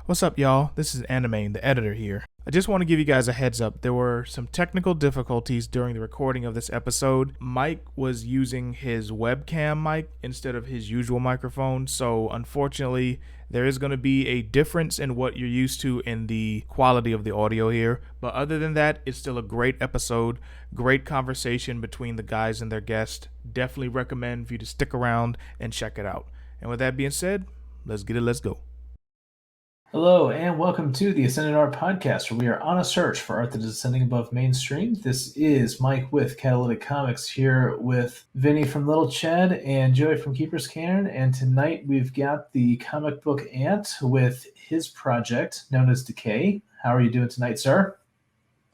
What's up, y'all? This is Anime, the editor here. I just want to give you guys a heads up. There were some technical difficulties during the recording of this episode. Mike was using his webcam mic instead of his usual microphone, so unfortunately, there is going to be a difference in what you're used to in the quality of the audio here. But other than that, it's still a great episode, great conversation between the guys and their guest. Definitely recommend for you to stick around and check it out. And with that being said, let's get it, let's go. Hello, and welcome to the Ascendant Art Podcast, where we are on a search for art that is ascending above mainstream. This is Mike with Catalytic Comics here with Vinny from Little Chad and Joey from Keeper's Canon. And tonight we've got the comic book Ant with his project known as Decay. How are you doing tonight, sir?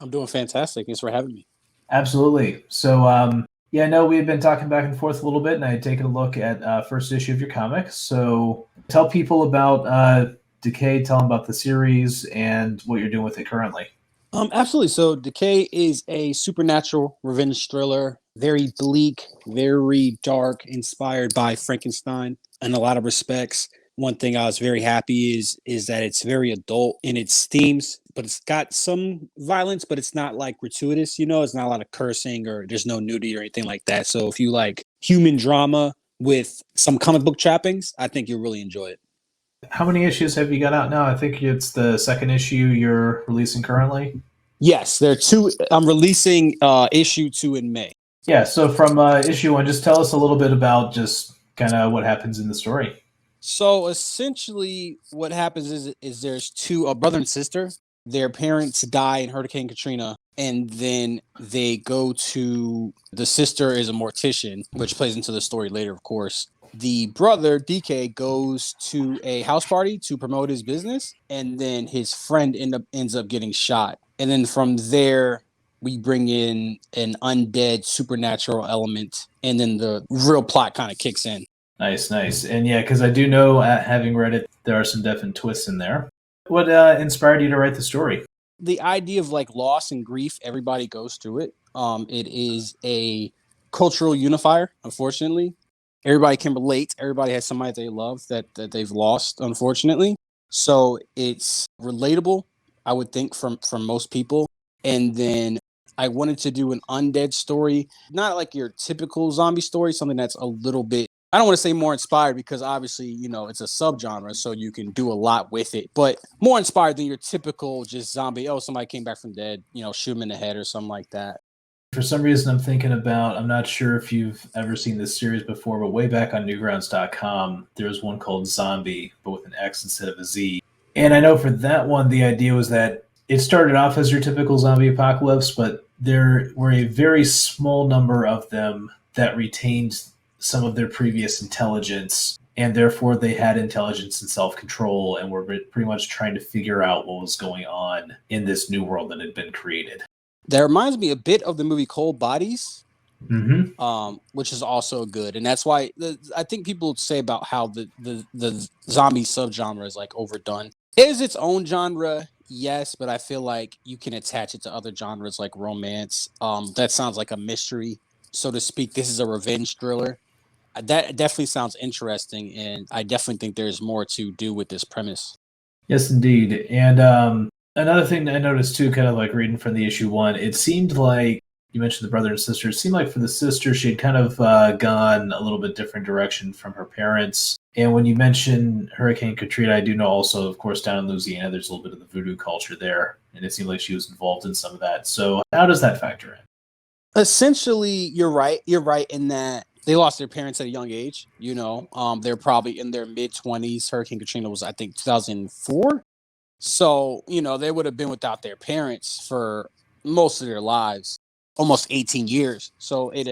I'm doing fantastic. Thanks for having me. Absolutely. So, I know we had been talking back and forth a little bit, and I had taken a look at first issue of your comic. So tell people about Decay, tell them about the series and what you're doing with it currently. Absolutely. So Decay is a supernatural revenge thriller, very bleak, very dark, inspired by Frankenstein in a lot of respects. One thing I was very happy is that it's very adult in its themes, but it's got some violence, but it's not like gratuitous, it's not a lot of cursing or there's no nudity or anything like that. So if you like human drama with some comic book trappings, I think you'll really enjoy it. How many issues have you got out now? I think it's the second issue you're releasing currently. Yes, there are two. I'm releasing issue 2 in May. Yeah, so from issue 1, just tell us a little bit about just kind of what happens in the story. So essentially what happens is there's two, a brother and sister. Their parents die in Hurricane Katrina, and then they go to, the sister is a mortician, which plays into the story later, of course. The brother, Decay, goes to a house party to promote his business, and then his friend ends up getting shot. And then from there, we bring in an undead supernatural element, and then the real plot kind of kicks in. Nice. And yeah, because I do know, having read it, there are some definite twists in there. What inspired you to write the story? The idea of like loss and grief, everybody goes through it. It is a cultural unifier, unfortunately. Everybody can relate. Everybody has somebody they love that they've lost, unfortunately. So it's relatable, I would think, from most people. And then I wanted to do an undead story, not like your typical zombie story, something that's a little bit, I don't want to say more inspired because obviously, it's a subgenre, so you can do a lot with it, but more inspired than your typical just zombie, somebody came back from dead, shoot him in the head or something like that. For some reason, I'm thinking about, I'm not sure if you've ever seen this series before, but way back on Newgrounds.com, there was one called Zombie, but with an X instead of a Z. And I know for that one, the idea was that it started off as your typical zombie apocalypse, but there were a very small number of them that retained some of their previous intelligence, and therefore they had intelligence and self-control and were pretty much trying to figure out what was going on in this new world that had been created. That reminds me a bit of the movie Cold Bodies, mm-hmm. Which is also good. And that's why I think people say about how the zombie subgenre is like overdone. It is its own genre, yes, but I feel like you can attach it to other genres like romance. That sounds like a mystery, so to speak. This is a revenge thriller. That definitely sounds interesting, and I definitely think there's more to do with this premise. Yes, indeed. And another thing that I noticed too, kind of like reading from the issue 1, it seemed like, you mentioned the brother and sister, it seemed like for the sister, she had kind of gone a little bit different direction from her parents. And when you mention Hurricane Katrina, I do know also, of course, down in Louisiana, there's a little bit of the voodoo culture there, and it seemed like she was involved in some of that. So how does that factor in? Essentially, you're right. You're right in that they lost their parents at a young age. They're probably in their mid-20s. Hurricane Katrina was, I think, 2004. So, they would have been without their parents for most of their lives, almost 18 years. So it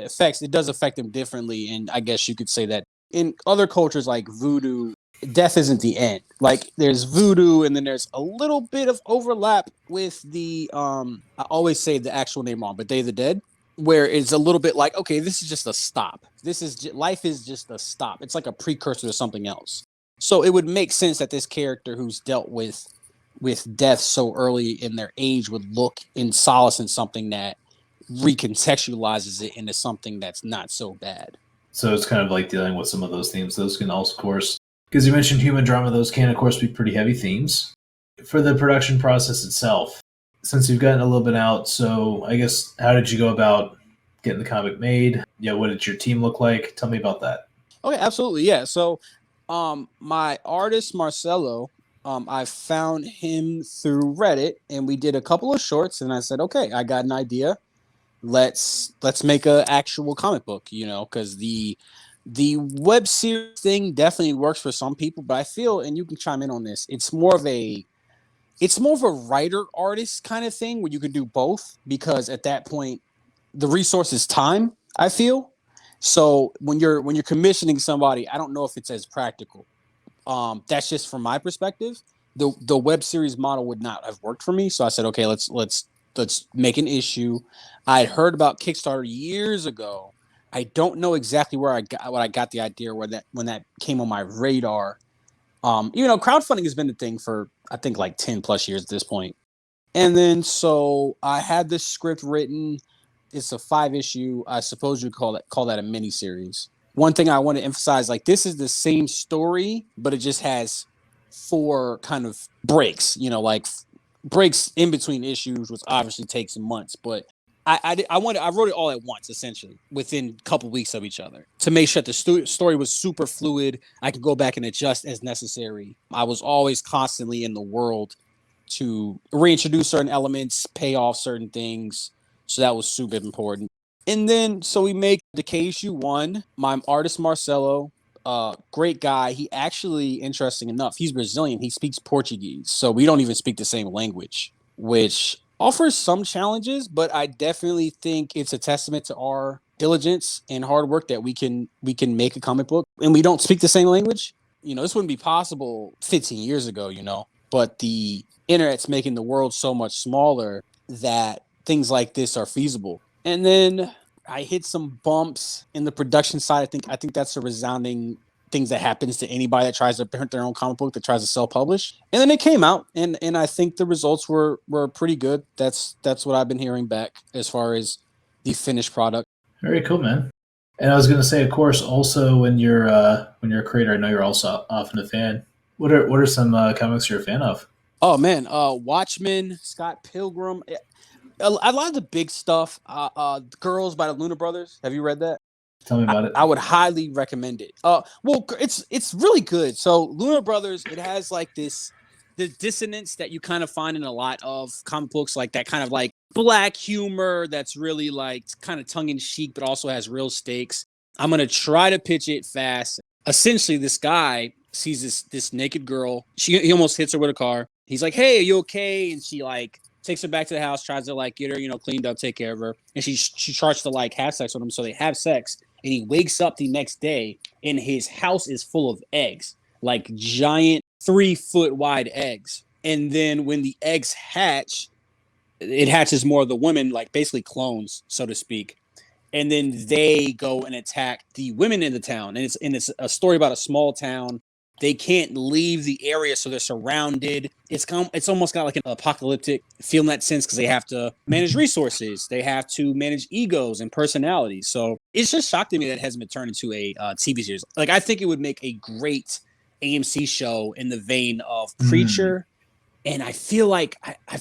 does affect them differently. And I guess you could say that in other cultures like voodoo, death isn't the end. Like there's voodoo, and then there's a little bit of overlap with the, I always say the actual name wrong, but Day of the Dead, where it's a little bit like, okay, this is just a stop. Life is just a stop. It's like a precursor to something else. So it would make sense that this character who's dealt with death so early in their age would look in solace in something that recontextualizes it into something that's not so bad. So it's kind of like dealing with some of those themes. Those can also, of course, because you mentioned human drama, those can, of course, be pretty heavy themes. For the production process itself, since you've gotten a little bit out, so I guess how did you go about getting the comic made? Yeah, what did your team look like? Tell me about that. Okay, absolutely. Yeah. So my artist Marcelo, I found him through Reddit and we did a couple of shorts and I said, okay, I got an idea. Let's make a actual comic book, because the web series thing definitely works for some people, but I feel, and you can chime in on this, it's more of a writer artist kind of thing where you can do both because at that point the resource is time, I feel. So when you're commissioning somebody, I don't know if it's as practical. That's just from my perspective. The web series model would not have worked for me. So I said, okay, let's make an issue. I had heard about Kickstarter years ago. I don't know exactly where I got the idea when that came on my radar. Crowdfunding has been the thing for I think like 10 plus years at this point. And then so I had this script written. It's a 5 issue. I suppose you call that a mini series. One thing I want to emphasize, like this is the same story, but it just has 4 kind of breaks. Like breaks in between issues, which obviously takes months. But I wrote it all at once, essentially, within a couple weeks of each other, to make sure the story was super fluid. I could go back and adjust as necessary. I was always constantly in the world to reintroduce certain elements, pay off certain things. So that was super important. And then, so we make Decay issue 1. My artist, Marcelo, great guy. He actually, interesting enough, he's Brazilian. He speaks Portuguese. So we don't even speak the same language, which offers some challenges, but I definitely think it's a testament to our diligence and hard work that we can make a comic book and we don't speak the same language. This wouldn't be possible 15 years ago, but the internet's making the world so much smaller that things like this are feasible. And then I hit some bumps in the production side. I think that's a resounding things that happens to anybody that tries to print their own comic book, that tries to self-publish. And then it came out, and I think the results were pretty good. That's what I've been hearing back as far as the finished product. Very cool, man. And I was going to say, of course, also when you're a creator, I know you're also often a fan. What are some comics you're a fan of? Oh man, Watchmen, Scott Pilgrim. A lot of the big stuff. Girls by the Luna Brothers. Have you read that? Tell me about it. I would highly recommend it. Well, it's really good. So Luna Brothers, it has like the dissonance that you kind of find in a lot of comic books, like that kind of like black humor that's really like kind of tongue in cheek, but also has real stakes. I'm gonna try to pitch it fast. Essentially, this guy sees this naked girl. He almost hits her with a car. He's like, "Hey, are you okay?" And she like takes her back to the house, tries to like get her, cleaned up, take care of her. And she tries to like have sex with him. So they have sex. And he wakes up the next day and his house is full of eggs, like giant 3-foot wide eggs. And then when the eggs hatch, it hatches more of the women, like basically clones, so to speak. And then they go and attack the women in the town. And it's a story about a small town. They can't leave the area, so they're surrounded. It's almost got like an apocalyptic feel in that sense because they have to manage resources. They have to manage egos and personalities. So it's just shocking to me that it hasn't been turned into a TV series. Like I think it would make a great AMC show in the vein of Preacher. And I feel like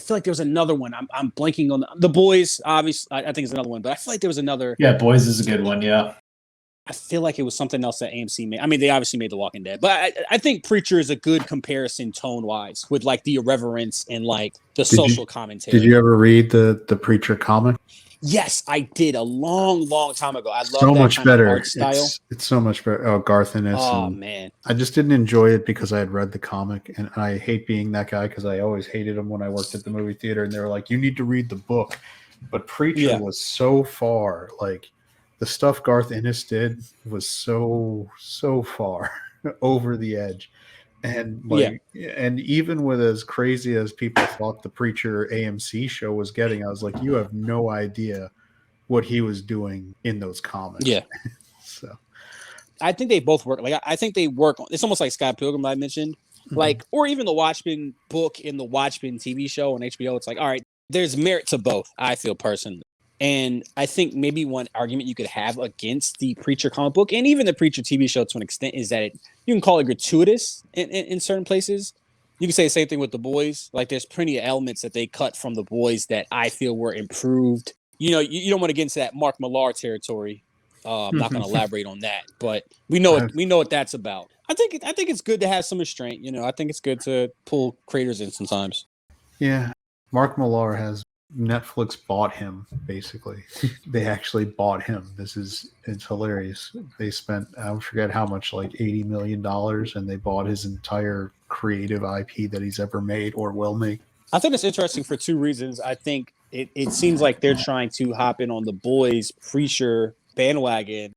there was another one. I'm blanking on The Boys. Obviously, I think it's another one, but I feel like there was another. Yeah, Boys is a good one. Yeah. I feel like it was something else that AMC made. I mean, they obviously made The Walking Dead, but I think Preacher is a good comparison tone-wise with like the irreverence and like the social commentary. Did you ever read the Preacher comic? Yes, I did a long time ago. I love so that much kind better of art style. It's so much better. Oh, Garth Ennis. Oh man, I just didn't enjoy it because I had read the comic, and I hate being that guy because I always hated him when I worked at the movie theater, and they were like, "You need to read the book," but Preacher was so far like. The stuff Garth Ennis did was so far over the edge, and and even with as crazy as people thought the Preacher AMC show was getting, I was like, you have no idea what he was doing in those comics. Yeah, so I think they both work. Like I think they work. It's almost like Scott Pilgrim I mentioned, like or even the Watchmen book in the Watchmen TV show on HBO. It's like, all right, there's merit to both. I feel personally. And I think maybe one argument you could have against the Preacher comic book and even the Preacher TV show to an extent is that you can call it gratuitous in certain places. You can say the same thing with The Boys. Like, there's plenty of elements that they cut from The Boys that I feel were improved. You know, you don't want to get into that Mark Millar territory. I'm not going to elaborate on that, but we know what that's about. I think it's good to have some restraint. You know, I think it's good to pull creators in sometimes. Yeah, Mark Millar has Netflix bought him basically. They actually bought him. It's hilarious. They spent I forget how much, like $80 million, and they bought his entire creative IP that he's ever made or will make. I think it's interesting for two reasons. I think it seems like they're trying to hop in on the Boys Preacher bandwagon.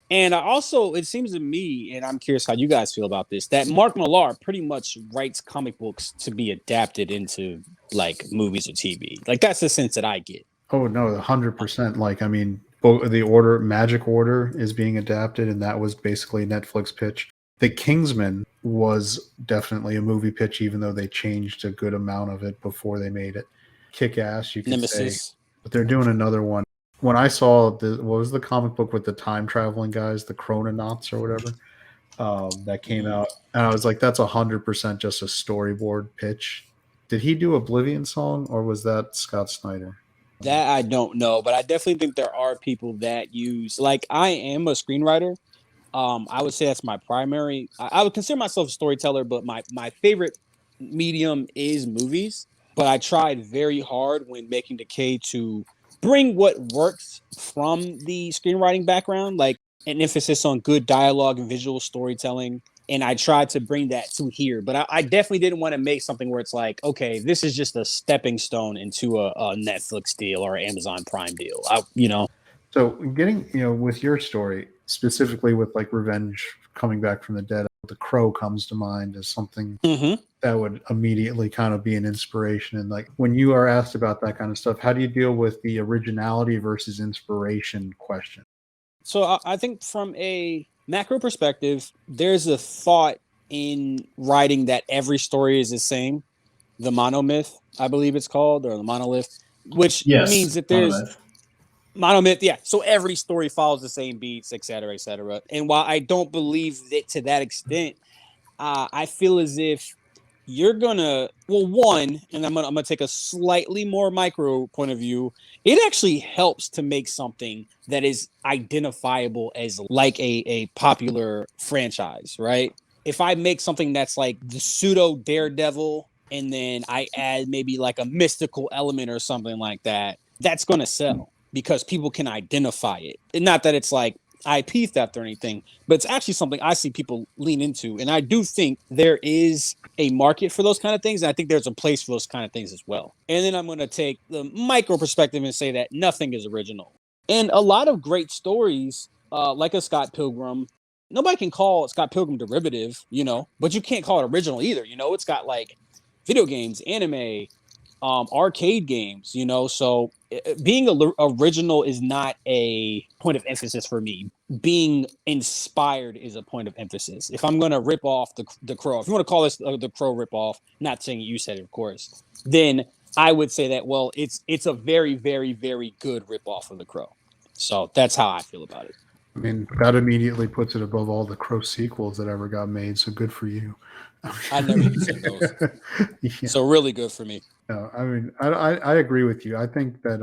And it seems to me, and I'm curious how you guys feel about this, that Mark Millar pretty much writes comic books to be adapted into like movies or TV. Like, that's the sense that I get. Oh no, 100%. Like, I mean, the Magic Order is being adapted, and that was basically a Netflix pitch. The Kingsman was definitely a movie pitch, even though they changed a good amount of it before they made it. Kick Ass, you could Nemesis. say. But they're doing another one. When I saw what was the comic book with the time traveling guys, the Chrononauts or whatever, that came out, and I was like, that's 100% just a storyboard pitch. Did he do Oblivion Song, or was that Scott Snyder? That I don't know, but I definitely think there are people that use, like, I am a screenwriter. I would say that's my primary. I would consider myself a storyteller, but my favorite medium is movies. But I tried very hard when making Decay to bring what works from the screenwriting background, like an emphasis on good dialogue and visual storytelling. And I tried to bring that to here, but I definitely didn't want to make something where it's like, okay, this is just a stepping stone into a Netflix deal or an Amazon Prime deal. So getting, with your story, specifically with like Revenge coming back from the dead, The Crow comes to mind as something that would immediately kind of be an inspiration. And like, when you are asked about that kind of stuff, how do you deal with the originality versus inspiration question? So I think from a macro perspective, there's a thought in writing that every story is the same. The monomyth, I believe it's called, or the monolith, which means that there's monomyth. Yeah. So every story follows the same beats, et cetera, et cetera. And while I don't believe that to that extent, I feel as if you're gonna, and I'm gonna take a slightly more micro point of view. It actually helps to make something that is identifiable as like a popular franchise, right? If I make something that's like the pseudo Daredevil, and then I add maybe like a mystical element or something like that, that's gonna sell because people can identify it. And not that it's like IP theft or anything, but it's actually something I see people lean into. And I do think there is a market for those kind of things. And I think there's a place for those kind of things as well. And then I'm going to take the micro perspective and say that nothing is original. And a lot of great stories, like a Scott Pilgrim, nobody can call Scott Pilgrim derivative, but you can't call it original either. It's got like video games, anime, arcade games, so being original is not a point of emphasis for me. Being inspired is a point of emphasis. If I'm going to rip off the Crow, if you want to call this the Crow rip off, not saying you said it, of course, then I would say that, well, it's a very, very, very good rip off of the Crow. So that's how I feel about it. I mean, that immediately puts it above all the Crow sequels that ever got made. So good for you. I never even seen those. Yeah. So really good for me. No, I mean, I agree with you. I think that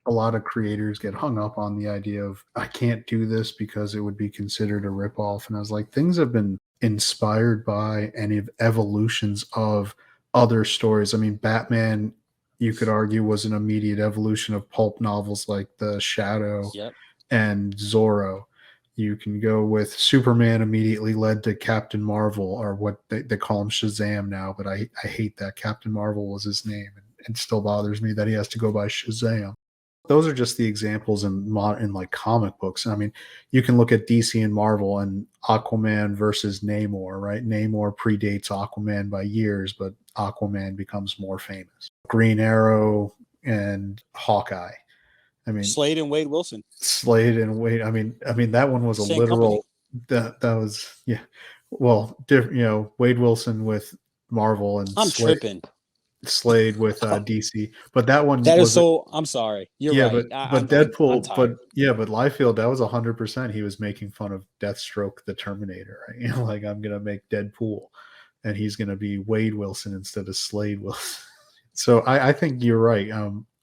a lot of creators get hung up on the idea of, I can't do this because it would be considered a ripoff. And I was like, things have been inspired by and evolutions of other stories. I mean, Batman, you could argue, was an immediate evolution of pulp novels like The Shadow and Zorro. You can go with Superman immediately led to Captain Marvel, or what they call him Shazam now, but I hate that. Captain Marvel was his name, and it still bothers me that he has to go by Shazam. Those are just the examples in like comic books. I mean, you can look at DC and Marvel and Aquaman versus Namor, right? Namor predates Aquaman by years, but Aquaman becomes more famous. Green Arrow and Hawkeye. I mean, Slade and Wade Wilson. I mean, that one was a Same literal. company. That was Well, different. Wade Wilson with Marvel and tripping. Slade with DC, but that one I'm sorry. You're right. But Deadpool, but Liefeld, that was 100%. He was making fun of Deathstroke, the Terminator. Right? Like, I'm gonna make Deadpool, and he's going to be Wade Wilson instead of Slade Wilson. So I think you're right.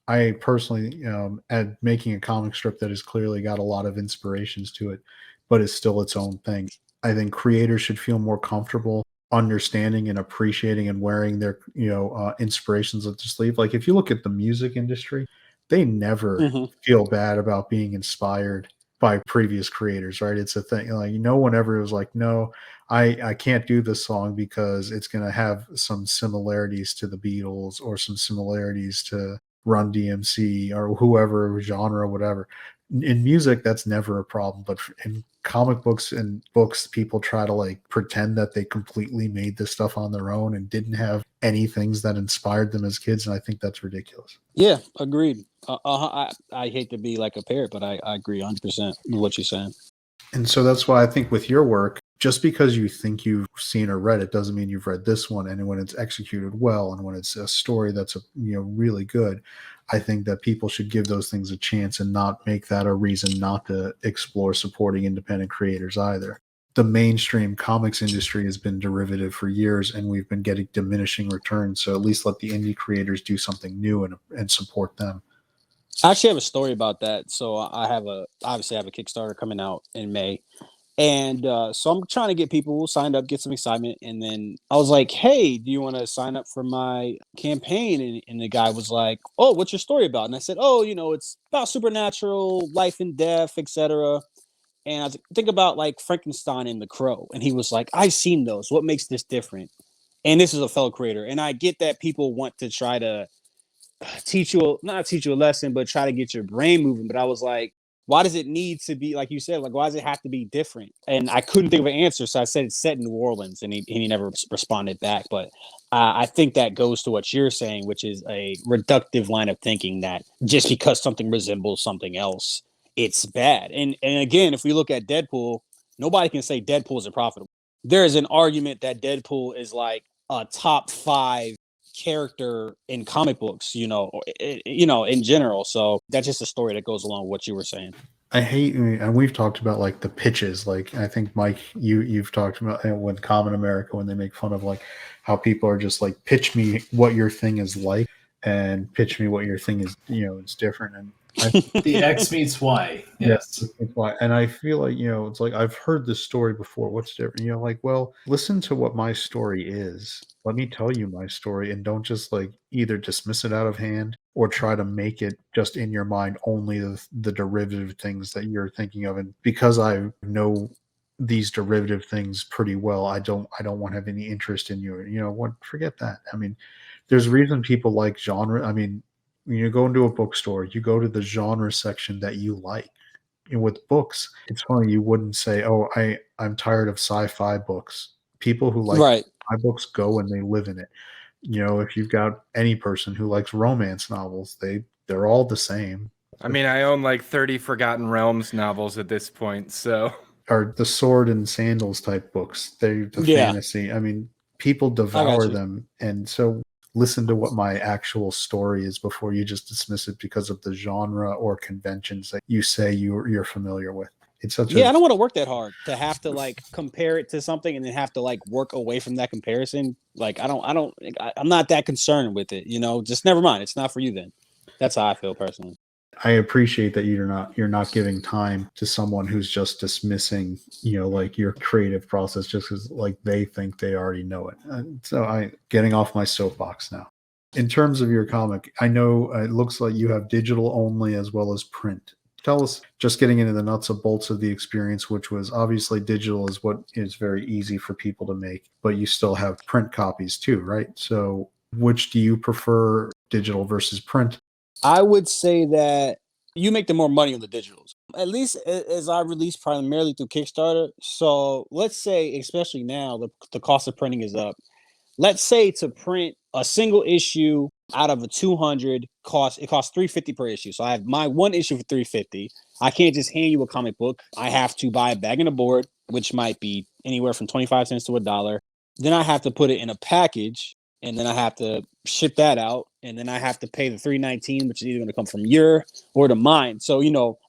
I personally, at making a comic strip that has clearly got a lot of inspirations to it, but is still its own thing. I think creators should feel more comfortable understanding and appreciating and wearing their, inspirations up their sleeve. Like if you look at the music industry, they never feel bad about being inspired by previous creators, right? It's a thing. Like no one ever was like, no, I can't do this song because it's going to have some similarities to the Beatles or some similarities to Run DMC or whoever genre, whatever. In music, that's never a problem, but in comic books and books, people try to like pretend that they completely made this stuff on their own and didn't have any things that inspired them as kids, and I think that's ridiculous. Yeah, agreed. I hate to be like a parrot, but I agree 100% with what you're saying. And so that's why I think with your work, just because you think you've seen or read it doesn't mean you've read this one. And when it's executed well and when it's a story that's really good, I think that people should give those things a chance and not make that a reason not to explore supporting independent creators either. The mainstream comics industry has been derivative for years, and we've been getting diminishing returns. So at least let the indie creators do something new and support them. I actually have a story about that. So I obviously have a Kickstarter coming out in May. And so I'm trying to get people signed up, get some excitement. And then I was like, hey, do you want to sign up for my campaign? And the guy was like, oh, what's your story about? And I said, oh, it's about supernatural, life and death, etc. And I was like, think about like Frankenstein and the Crow. And he was like, I've seen those. What makes this different? And this is a fellow creator. And I get that people want to try to not teach you a lesson, but try to get your brain moving. But I was like, why does it need to be, like you said, like, why does it have to be different? And I couldn't think of an answer. So I said it's set in New Orleans, and he never responded back. But I think that goes to what you're saying, which is a reductive line of thinking that just because something resembles something else, it's bad. And again, if we look at Deadpool, nobody can say Deadpool isn't profitable. There is an argument that Deadpool is like a top 5 character in comic books, in general. So that's just a story that goes along with what you were saying. I hate, and we've talked about like the pitches. Like I think Mike, you've talked about with Common America when they make fun of like how people are just like, pitch me what your thing is like, and pitch me what your thing is. It's different. And the X meets Y. Yes, it's why. And I feel like it's like I've heard this story before. What's different? Like, well, listen to what my story is. Let me tell you my story, and don't just like either dismiss it out of hand or try to make it just in your mind only the derivative things that you're thinking of. And because I know these derivative things pretty well, I don't want to have any interest in you. What? Forget that. I mean, there's a reason people like genre. I mean, when you go into a bookstore, you go to the genre section that you like. With books, it's funny, you wouldn't say, oh, I'm tired of sci-fi books. People who like sci-fi books go and they live in it. If you've got any person who likes romance novels, they're all the same. I mean, I own like 30 Forgotten Realms novels at this point, so. Or the sword and sandals type books. They're the fantasy. I mean, people devour them. And so listen to what my actual story is before you just dismiss it because of the genre or conventions that you say you're familiar with. It's such I don't want to work that hard to have to like compare it to something and then have to like work away from that comparison. Like I'm not that concerned with it, just never mind. It's not for you then. That's how I feel personally. I appreciate that you're not giving time to someone who's just dismissing, like your creative process just because like they think they already know it. So getting off my soapbox now. In terms of your comic, I know it looks like you have digital only as well as print. Tell us, just getting into the nuts and bolts of the experience, which was obviously digital is what is very easy for people to make, but you still have print copies too, right? So which do you prefer, digital versus print? I would say that you make the more money on the digitals, at least as I release primarily through Kickstarter. So let's say, especially now, the cost of printing is up. Let's say to print a single issue out of a 200 it costs $350 per issue. So I have my one issue for $350. I can't just hand you a comic book. I have to buy a bag and a board, which might be anywhere from 25 cents to $1. Then I have to put it in a package, and then I have to ship that out, and then I have to pay the $3.19, which is either going to come from your or to mine. So,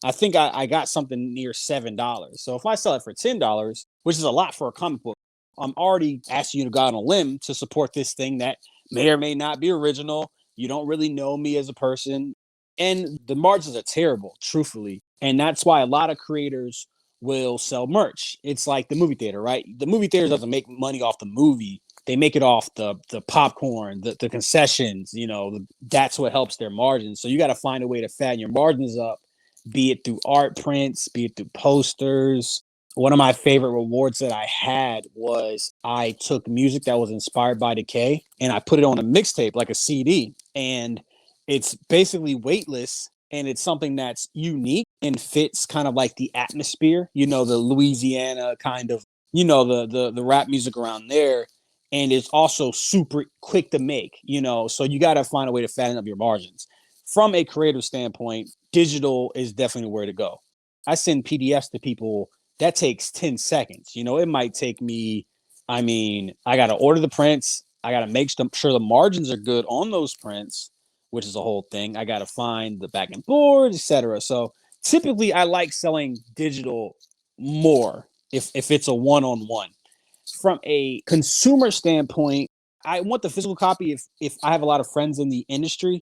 I think I got something near $7. So if I sell it for $10, which is a lot for a comic book, I'm already asking you to go out on a limb to support this thing that may or may not be original. You don't really know me as a person. And the margins are terrible, truthfully. And that's why a lot of creators will sell merch. It's like the movie theater, right? The movie theater doesn't make money off the movie. They make it off the popcorn, the concessions, that's what helps their margins. So you got to find a way to fatten your margins up, be it through art prints, be it through posters. One of my favorite rewards that I had was I took music that was inspired by Decay and I put it on a mixtape, like a CD. And it's basically weightless and it's something that's unique and fits kind of like the atmosphere, the Louisiana kind of, the rap music around there. And it's also super quick to make, so you got to find a way to fatten up your margins. From a creative standpoint, digital is definitely where to go. I send PDFs to people. That takes 10 seconds. It might take me, I got to order the prints. I got to make sure the margins are good on those prints, which is a whole thing. I got to find the back end board, etc. So typically I like selling digital more if it's a one-on-one. From a consumer standpoint, I want the physical copy if I have a lot of friends in the industry,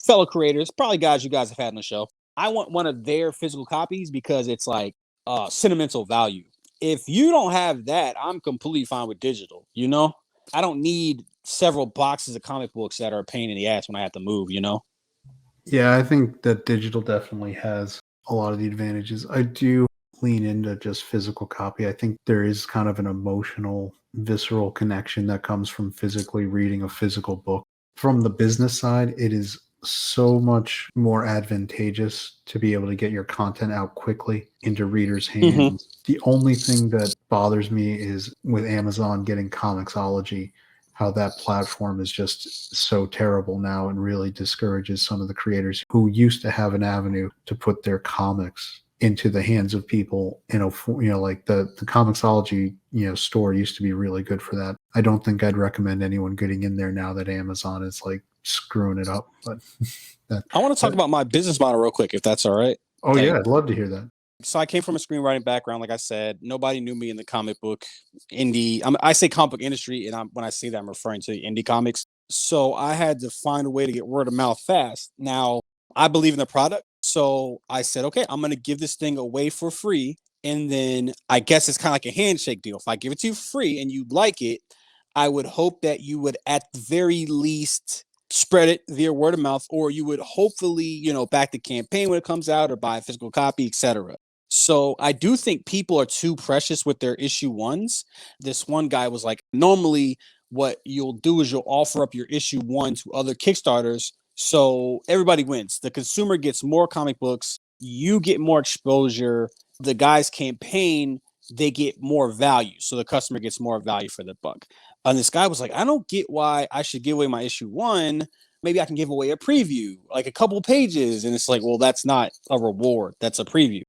fellow creators, probably guys you guys have had on the show. I want one of their physical copies because it's like sentimental value. If you don't have that, I'm completely fine with digital. I don't need several boxes of comic books that are a pain in the ass when I have to move. Yeah, I think that digital definitely has a lot of the advantages. I do lean into just physical copy. I think there is kind of an emotional, visceral connection that comes from physically reading a physical book. From the business side, it is so much more advantageous to be able to get your content out quickly into readers' hands. Mm-hmm. The only thing that bothers me is with Amazon getting Comixology, how that platform is just so terrible now and really discourages some of the creators who used to have an avenue to put their comics into the hands of people like the Comixology store used to be really good for that. I don't think I'd recommend anyone getting in there now that Amazon is like screwing it up. But I want to talk about my business model real quick, if that's all right. Oh yeah, I'd love to hear that. So I came from a screenwriting background, like I said. Nobody knew me in the comic book indie. I say comic book industry, and when I say that, I'm referring to the indie comics. So I had to find a way to get word of mouth fast. Now, I believe in the product. So I said, okay, I'm going to give this thing away for free. And then I guess it's kind of like a handshake deal. If I give it to you free and you like it, I would hope that you would at the very least spread it via word of mouth, or you would hopefully, back the campaign when it comes out or buy a physical copy, etc. So I do think people are too precious with their issue ones. This one guy was like, normally what you'll do is you'll offer up your issue one to other Kickstarters. So everybody wins. The consumer gets more comic books. You get more exposure. The guy's campaign, they get more value. So the customer gets more value for the buck. And this guy was like, I don't get why I should give away my issue one. Maybe I can give away a preview, like a couple pages. And it's like, well, that's not a reward. That's a preview.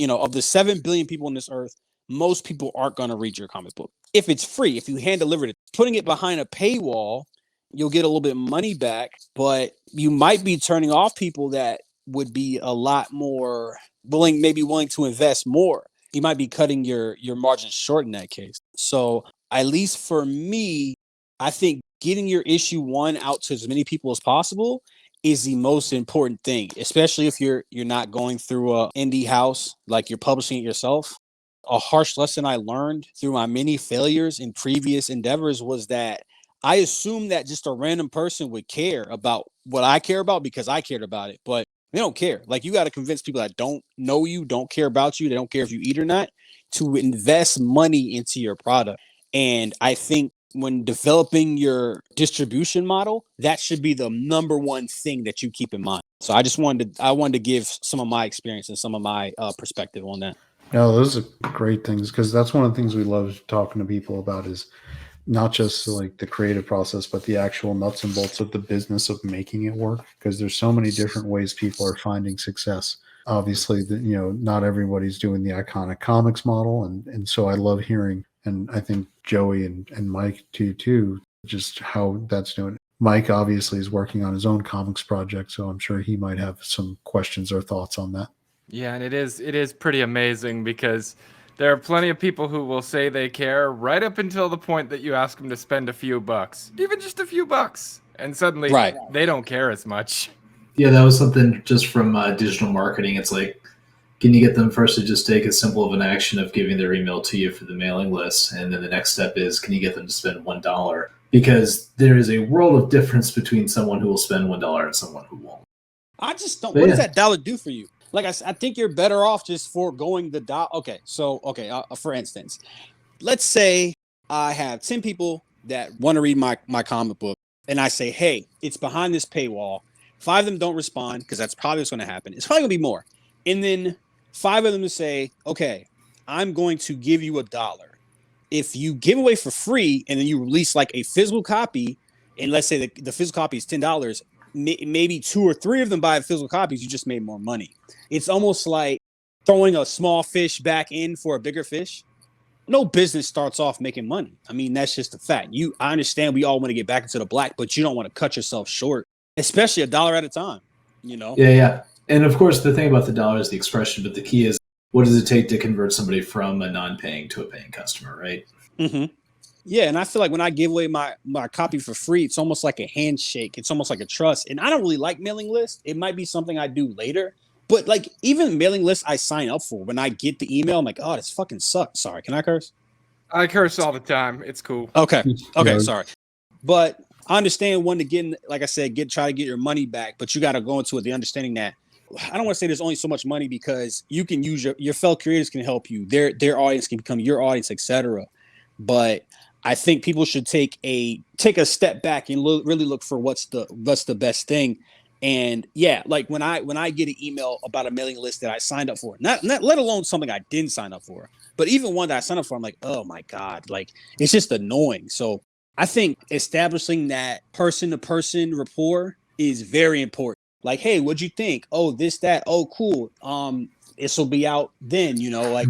Of the 7 billion people on this earth, most people aren't going to read your comic book. If it's free, if you hand delivered it, putting it behind a paywall, you'll get a little bit of money back, but you might be turning off people that would be a lot more willing to invest more. You might be cutting your margins short in that case. So at least for me, I think getting your issue one out to as many people as possible is the most important thing, especially if you're not going through a indie house, like you're publishing it yourself. A harsh lesson I learned through my many failures in previous endeavors was that I assumed that just a random person would care about what I care about because I cared about it, but they don't care. Like, you got to convince people that don't know you, don't care about you, they don't care if you eat or not, to invest money into your product. And I think when developing your distribution model, that should be the number one thing that you keep in mind. So I wanted to give some of my experience and some of my perspective on that. No, those are great things, because that's one of the things we love talking to people about, is not just like the creative process, but the actual nuts and bolts of the business of making it work. Because there's so many different ways people are finding success. Obviously, not everybody's doing the iconic comics model, and so I love hearing, and I think Joey and Mike too, just how that's doing. Mike obviously is working on his own comics project, so I'm sure he might have some questions or thoughts on that. Yeah, and it is pretty amazing because There are plenty of people who will say they care right up until the point that you ask them to spend a few bucks, even just a few bucks, and suddenly Right. they don't care as much. Yeah, that was something just from digital marketing. It's like, can you get them first to just take as simple of an action of giving their email to you for the mailing list? And then the next step is, can you get them to spend $1? Because there is a world of difference between someone who will spend $1 and someone who won't. I just don't. But What yeah. does that dollar do for you? Like I think you're better off just foregoing the dollar. Okay, so for instance, let's say I have 10 people that want to read my comic book, and I say, hey, it's behind this paywall. 5 of them don't respond because that's probably what's going to happen. It's probably going to be more. And then 5 of them to say, okay, I'm going to give you $1. If you give away for free and then you release like a physical copy, and let's say the physical copy is $10, maybe 2 or 3 of them buy physical copies, you just made more money. It's almost like throwing a small fish back in for a bigger fish. No business starts off making money. I mean, that's just a fact. I understand we all want to get back into the black, but you don't want to cut yourself short, especially $1 at a time, you know? Yeah. And of course, the thing about the dollar is the expression, but the key is, what does it take to convert somebody from a non-paying to a paying customer, right? Mm-hmm. Yeah, and I feel like when I give away my copy for free, it's almost like a handshake. It's almost like a trust. And I don't really like mailing lists. It might be something I do later. But like even mailing lists I sign up for, when I get the email, I'm like, oh, this fucking sucks. Sorry, can I curse? I curse all the time. It's cool. Okay, Yeah. sorry. But I understand when to get, like I said, try to get your money back, but you got to go into it the understanding that I don't want to say there's only so much money, because you can use your fellow creators can help you. Their audience can become your audience, etc. But I think people should take a step back and really look for what's the best thing. And yeah, like when I get an email about a mailing list that I signed up for, not let alone something I didn't sign up for, but even one that I signed up for, I'm like, oh my God, like it's just annoying. So I think establishing that person-to-person rapport is very important. Like, hey, what'd you think? Oh, this, that. Oh, cool. This will be out then, like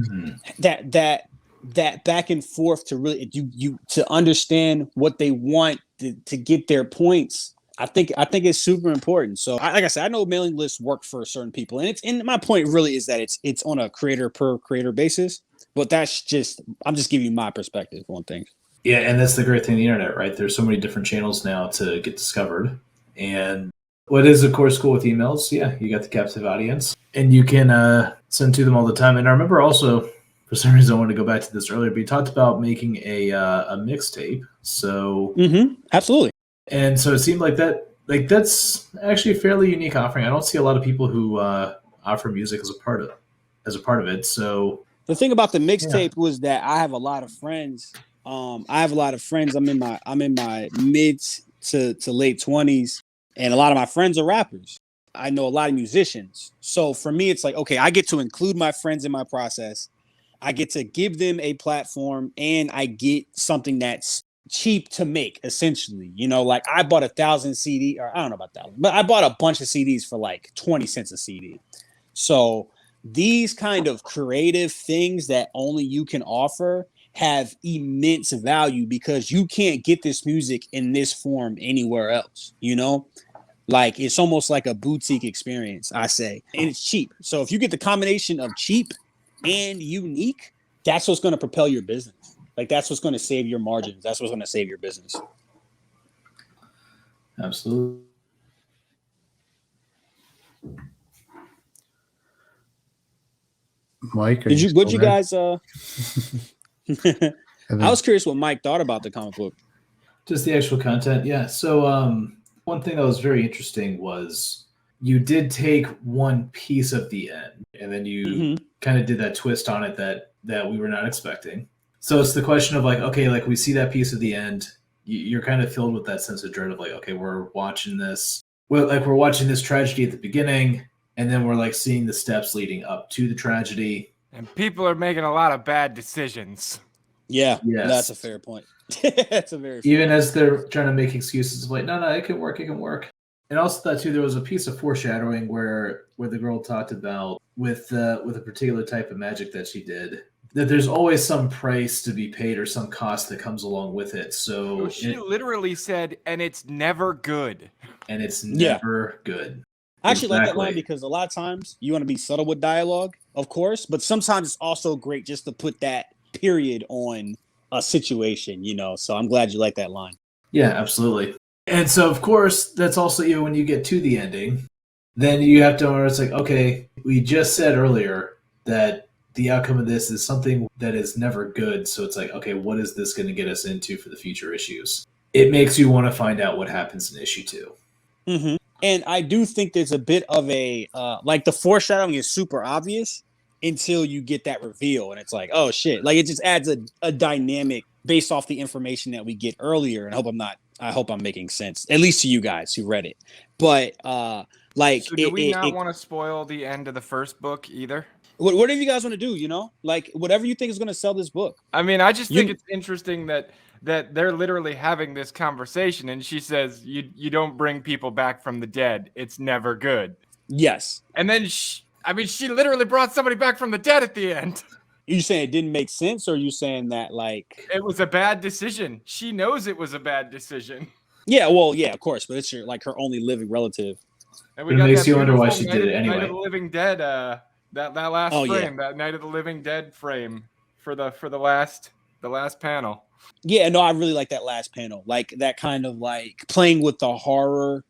that back and forth to really you to understand what they want to get their points. I think it's super important. So like I said, I know mailing lists work for certain people, and my point really is that it's on a creator per creator basis. But I'm just giving you my perspective on things. Yeah, and that's the great thing of the internet, right? There's so many different channels now to get discovered. And what is, of course, cool with emails, yeah, you got the captive audience, and you can send to them all the time. And I remember also, for some reason, I wanted to go back to this earlier, but you talked about making a mixtape. So, Absolutely. And so it seemed like that's actually a fairly unique offering. I don't see a lot of people who offer music as a part of it. So the thing about the mixtape was that I have a lot of friends. I'm in my mid to late 20s, and a lot of my friends are rappers. I know a lot of musicians. So for me, it's like, okay, I get to include my friends in my process. I get to give them a platform, and I get something that's cheap to make, essentially. Like I bought 1,000 CD, or I don't know about that, but I bought a bunch of CDs for like 20 cents a CD. So these kind of creative things that only you can offer have immense value, because you can't get this music in this form anywhere else. Like it's almost like a boutique experience, I say, and it's cheap. So if you get the combination of cheap and unique, that's what's going to propel your business. Like that's what's going to save your margins. That's what's going to save your business. Absolutely. Mike, What'd you guys I And then, was curious what Mike thought about the comic book. Just the actual content, yeah. So one thing that was very interesting was you did take one piece of the end, and then you kind of did that twist on it that we were not expecting. So it's the question of like, okay, like we see that piece of the end, you're kind of filled with that sense of dread of like, okay, we're watching this tragedy at the beginning, and then we're like seeing the steps leading up to the tragedy. And people are making a lot of bad decisions. Yeah, Yes. That's a fair point. That's a very fair Even point. as they're trying to make excuses of like, no, it can work. And also that too, there was a piece of foreshadowing where the girl talked about with a particular type of magic that she did, that there's always some price to be paid or some cost that comes along with it. So She literally said, and it's never good. And it's never good. I actually like that line Exactly. because a lot of times you want to be subtle with dialogue, of course, but sometimes it's also great just to put that period on a situation, you know. So I'm glad you like that line. Yeah, absolutely. And so, of course, that's also even when you get to the ending, then you have to remember it's like, okay, we just said earlier that the outcome of this is something that is never good. So it's like, okay, what is this going to get us into for the future issues? It makes you want to find out what happens in issue 2. Mm-hmm. And I do think there's a bit of a like the foreshadowing is super obvious until you get that reveal, and it's like, oh shit! Like it just adds a dynamic based off the information that we get earlier. And I hope I'm making sense, at least to you guys who read it. But like, So do we not want to spoil the end of the first book either? whatever you guys want to do, you know, like whatever you think is going to sell this book. I mean, I just think it's interesting that they're literally having this conversation, and she says, "You don't bring people back from the dead. It's never good." Yes. And then she literally brought somebody back from the dead at the end. You saying it didn't make sense, or are you saying that like it was a bad decision? She knows it was a bad decision. Yeah, well, yeah, of course, but it's her only living relative. And we It got makes that you wonder why beautiful she did it Night anyway. of the Living Dead, that last Oh, yeah. frame, that Night of the Living Dead frame for the last panel. Yeah, no, I really like that last panel. Like that kind of like playing with the horror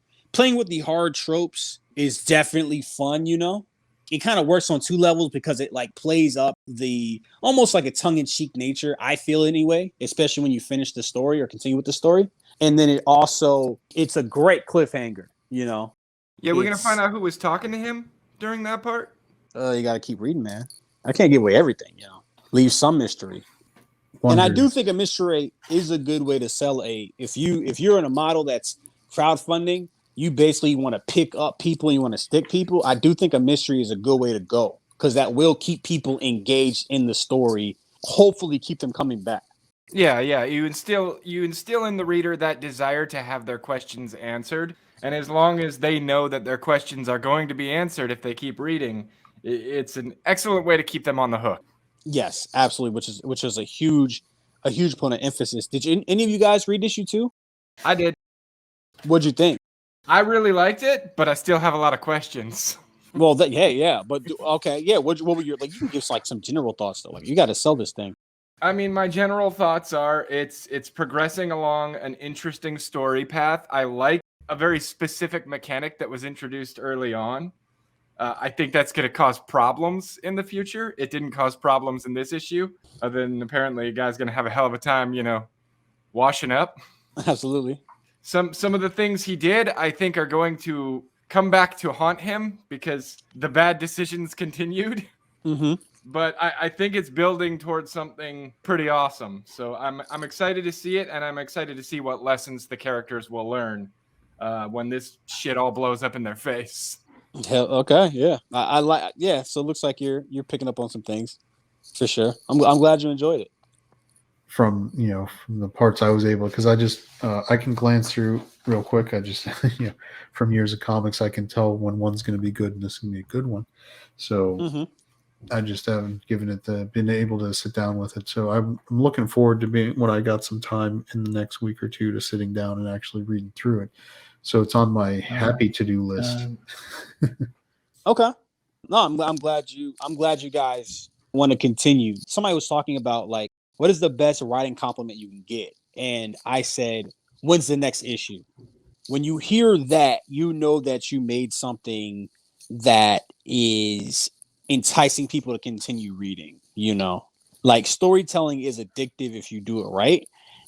tropes is definitely fun, you know? It kind of works on two levels because it like plays up the almost like a tongue-in-cheek nature, I feel anyway, especially when you finish the story or continue with the story. And then it's a great cliffhanger, you know? Yeah, we're gonna find out who was talking to him during that part. You gotta keep reading, man. I can't give away everything, you know. Leave some mystery. Wonder. And I do think a mystery is a good way to sell if you're in a model that's crowdfunding, you basically want to pick up people, you want to stick people. I do think a mystery is a good way to go because that will keep people engaged in the story, hopefully keep them coming back. Yeah. You instill in the reader that desire to have their questions answered, and as long as they know that their questions are going to be answered if they keep reading, it's an excellent way to keep them on the hook. Yes, absolutely, which is a huge point of emphasis. Did any of you guys read issue 2? I did. What'd you think? I really liked it, but I still have a lot of questions. Well, but okay, yeah. What were your like? You can give like some general thoughts though. Like you got to sell this thing. I mean, my general thoughts are it's progressing along an interesting story path. I like a very specific mechanic that was introduced early on. I think that's going to cause problems in the future. It didn't cause problems in this issue, other than apparently a guy's going to have a hell of a time, you know, washing up. Absolutely. Some of the things he did, I think, are going to come back to haunt him because the bad decisions continued. Mm-hmm. But I think it's building towards something pretty awesome. So I'm excited to see it, and I'm excited to see what lessons the characters will learn when this shit all blows up in their face. Hell, okay, yeah. I like. Yeah, so it looks like you're picking up on some things for sure. I'm glad you enjoyed it. From the parts I was able, because I can glance through real quick. I just from years of comics, I can tell when one's going to be good and this is going to be a good one. So I just haven't been able to sit down with it. So I'm looking forward to being when I got some time in the next week or two to sitting down and actually reading through it. So it's on my happy to-do list. Okay. No, I'm glad you guys want to continue. Somebody was talking about like, what is the best writing compliment you can get? And I said, when's the next issue? When you hear that, you know that you made something that is enticing people to continue reading, you know? Like storytelling is addictive if you do it right.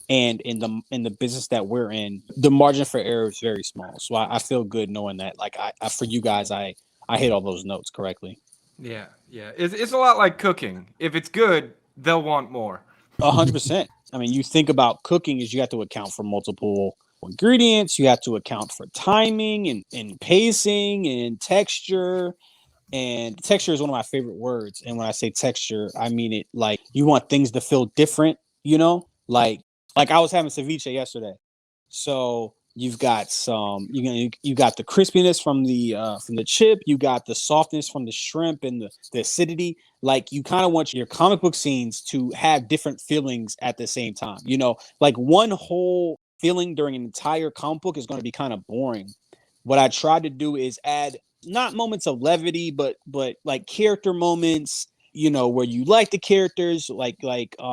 And in the business that we're in, the margin for error is very small. So I feel good knowing that like I for you guys, I hit all those notes correctly. Yeah. It's a lot like cooking. If it's good, they'll want more. 100%. I mean, you think about cooking is you have to account for multiple ingredients. You have to account for timing and pacing and texture. And texture is one of my favorite words. And when I say texture, I mean it like you want things to feel different, you know? Like I was having ceviche yesterday. So you've got you got the crispiness from the chip, you got the softness from the shrimp and the acidity. Like you kind of want your comic book scenes to have different feelings at the same time. You know, like one whole feeling during an entire comic book is going to be kind of boring. What I tried to do is add not moments of levity, but like character moments, you know, where you like the characters, like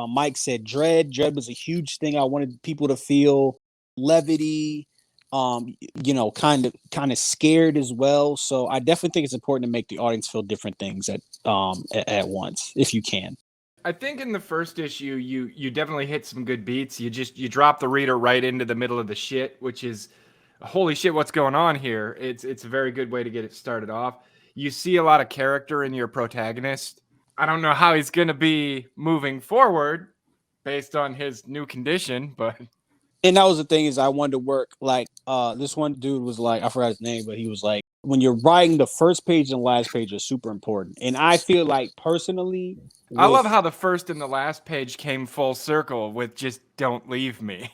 Mike said, dread was a huge thing. I wanted people to feel levity, you know, kind of scared as well. So I definitely think it's important to make the audience feel different things at once, if you can. I think in the first issue, you definitely hit some good beats. You drop the reader right into the middle of the shit, which is, holy shit, what's going on here? It's a very good way to get it started off. You see a lot of character in your protagonist. I don't know how he's gonna be moving forward based on his new condition, but And that was the thing, is I wanted to work like this one dude was like, I forgot his name, but he was like, when you're writing, the first page and last page are super important. And I feel like personally, I love how the first and the last page came full circle with just "Don't leave me."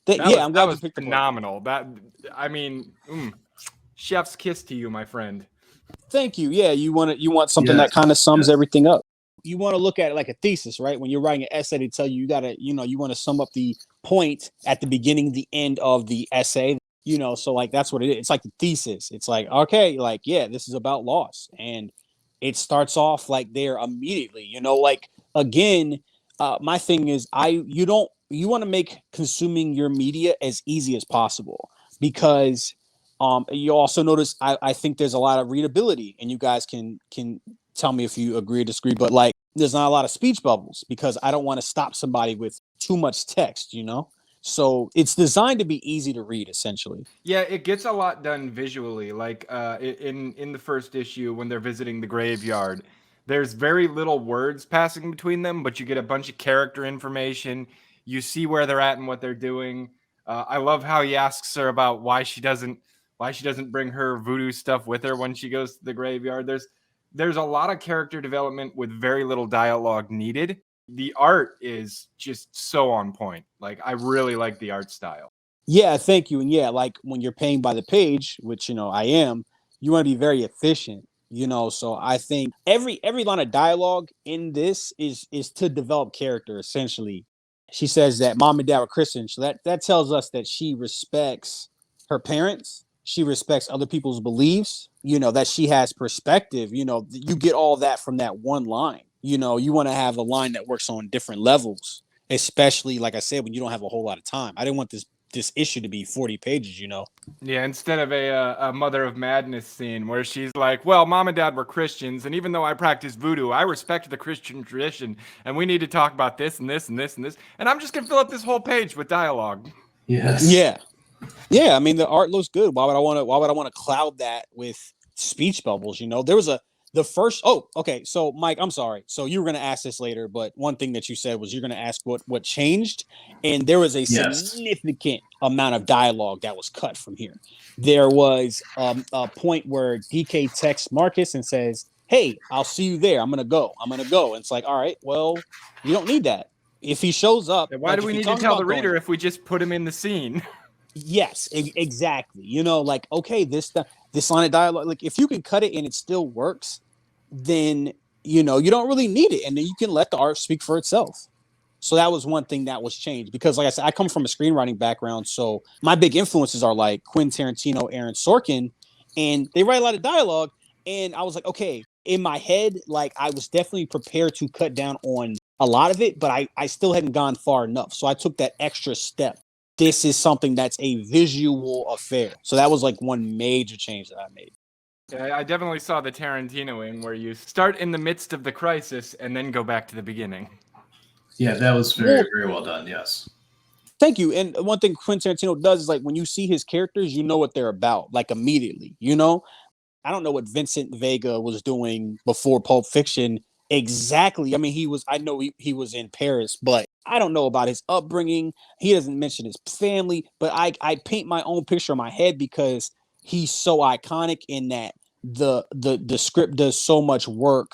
I'm glad that was you picked phenomenal. I mean, chef's kiss to you, my friend. Thank you. Yeah, you want something that kind of sums everything up. You want to look at it like a thesis, right? When you're writing an essay, they tell you you gotta, you know, you want to sum up the point at the beginning, the end of the essay. You know, so like that's what it is. It's like the thesis. It's like, okay, like, yeah, this is about loss, and it starts off like there immediately. You know, like again, my thing is, you want to make consuming your media as easy as possible, because you also notice I think there's a lot of readability, and you guys can tell me if you agree or disagree, but like there's not a lot of speech bubbles, because I don't want to stop somebody with too much text, you know? So it's designed to be easy to read, essentially. Yeah, it gets a lot done visually. Like in the first issue, when they're visiting the graveyard, there's very little words passing between them, but you get a bunch of character information. You see where they're at and what they're doing. I love how he asks her about why she doesn't bring her voodoo stuff with her when she goes to the graveyard. There's a lot of character development with very little dialogue needed. The art is just so on point. Like, I really like the art style. Yeah, thank you. And yeah, like when you're paying by the page, which, you know, I am, you want to be very efficient, you know. So I think every line of dialogue in this is to develop character, essentially. She says that mom and dad were Christian, so that tells us that she respects her parents, she respects other people's beliefs, you know, that she has perspective. You know, you get all that from that one line. You know, you want to have a line that works on different levels, especially like I said, when you don't have a whole lot of time. I didn't want this issue to be 40 pages, you know. Yeah, instead of a Mother of Madness scene where she's like, well, mom and dad were Christians, and even though I practice voodoo, I respect the Christian tradition, and we need to talk about this and this and this and this, and I'm just going to fill up this whole page with dialogue. Yes. Yeah. Yeah, I mean, the art looks good. Why would I want to cloud that with speech bubbles, you know? There was okay, so Mike, I'm sorry. So you were going to ask this later, but one thing that you said was you're going to ask what changed, and there was a significant amount of dialogue that was cut from here. There was a point where Decay texts Marcus and says, "Hey, I'll see you there. I'm going to go. And it's like, all right, well, you don't need that. If he shows up, why do we need to tell the reader if we just put him in the scene?" Yes, exactly. You know, like, okay, this line of dialogue, like if you can cut it and it still works, then, you know, you don't really need it, and then you can let the art speak for itself. So that was one thing that was changed, because like I said, I come from a screenwriting background, so my big influences are like Quentin Tarantino, Aaron Sorkin, and they write a lot of dialogue. And I was like, okay, in my head, like I was definitely prepared to cut down on a lot of it, but I still hadn't gone far enough. So I took that extra step. This is something that's a visual affair. So that was like one major change that I made. Yeah, I definitely saw the Tarantinoing where you start in the midst of the crisis and then go back to the beginning. Yeah, that was very well done. Yes. Thank you. And one thing Quentin Tarantino does is like when you see his characters, you know what they're about, like immediately, you know? I don't know what Vincent Vega was doing before Pulp Fiction exactly. I mean, I know he was in Paris, but I don't know about his upbringing. He doesn't mention his family, but I paint my own picture in my head because he's so iconic in that the script does so much work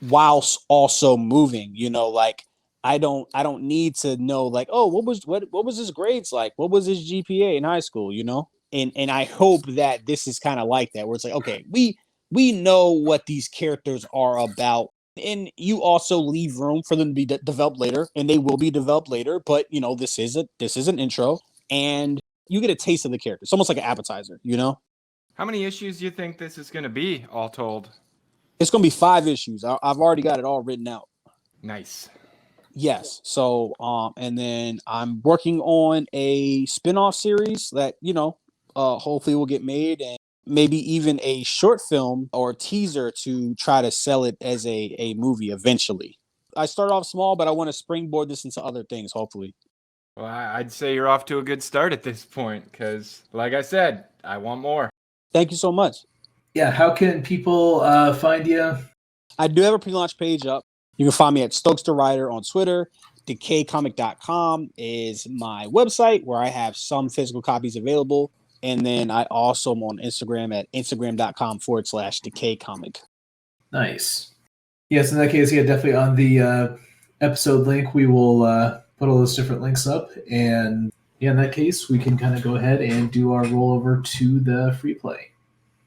whilst also moving, you know, like I don't need to know like, oh, what was his grades like? What was his GPA in high school, you know? And I hope that this is kind of like that, where it's like, okay, we know what these characters are about, and you also leave room for them to be developed later, and they will be developed later. But you know, this is an intro, and you get a taste of the character. It's almost like an appetizer, you know. How many issues do you think this is going to be, all told? It's going to be 5 issues. I've already got it all written out. Nice. Yes. So, and then I'm working on a spin-off series that, hopefully will get made, and maybe even a short film or teaser to try to sell it as a movie eventually. I start off small, but I want to springboard this into other things, hopefully. Well, I'd say you're off to a good start at this point because, like I said, I want more. Thank you so much. Yeah, how can people find you? I do have a pre-launch page up. You can find me at Stokes the Writer on Twitter. Decaycomic.com is my website where I have some physical copies available. And then I also am on Instagram at instagram.com/decaycomic. Nice. Yes, in that case, yeah, definitely on the episode link, we will put all those different links up. And yeah, in that case, we can kind of go ahead and do our rollover to the free play.